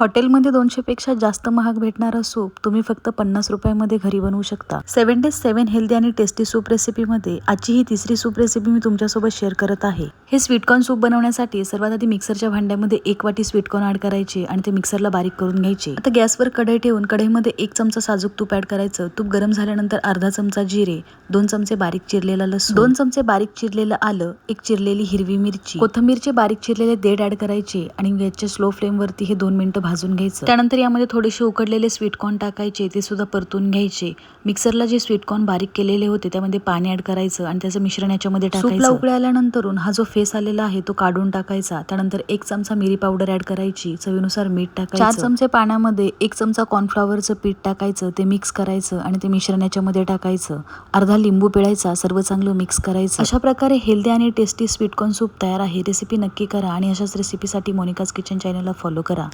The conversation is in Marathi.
हॉटेलमध्ये 200 पेक्षा जास्त महाग भेटणारा सूप तुम्ही फक्त 50 रुपयामध्ये घरी बनवू शकता। 7 days 7 हेल्दी आणि टेस्टी सूप रेसिपीमध्ये आजची ही तिसरी सूप रेसिपी मी तुमच्यासोबत शेअर करत आहे। हे स्वीटकॉर्न सूप बनवण्यासाठी सर्वात आधी मिक्सरच्या भांड्यामध्ये 1 वाटी स्वीटकॉर्न ऍड करायचे आणि ते मिक्सरला बारीक करून घ्यायचे। आता गॅसवर कढई ठेवून कढईमध्ये 1 चमचा साजूक तूप ऍड करायचं। तूप गरम झाल्यानंतर अर्धा चमचा जिरे, 2 चमचे बारीक चिरलेला लसूण, 2 चमचे बारीक चिरलेलं आलं, 1 चिरलेली हिरवी मिरची, कोथिंबीरचे बारीक चिरलेले देठ ऍड करायचे आणि गॅसच्या स्लो फ्लेम वरती हे 2 मिनिटं भाजून घ्यायचं। त्यानंतर यामध्ये थोडेसे उकडलेले स्वीटकॉर्न टाकायचे, ते सुद्धा परतून घ्यायचे। मिक्सरला जे स्वीटकॉर्न बारीक केलेले होते त्यामध्ये पाणी ऍड करायचं आणि त्याचं मिश्रण याच्यामध्ये टाकायचं। सूपला उकळी आल्यानंतर हा जो फेस आलेला आहे तो काढून टाकायचा। त्यानंतर 1 चमचा मिरी पावडर ऍड करायची, चवीनुसार मीठ टाकायचं। 4 चमचे पाण्यामध्ये 1 चमचा कॉर्नफ्लॉवरचं पीठ टाकायचं, ते मिक्स करायचं आणि ते मिश्रण याच्यामध्ये टाकायचं। अर्धा लिंबू पिळायचा, सर्व चांगलं मिक्स करायचं। अशा प्रकारे हेल्दी आणि टेस्टी स्वीटकॉर्न सूप तयार आहे। रेसिपी नक्की करा आणि अशाच रेसिपीसाठी मोनिकाज किचन चॅनलला फॉलो करा।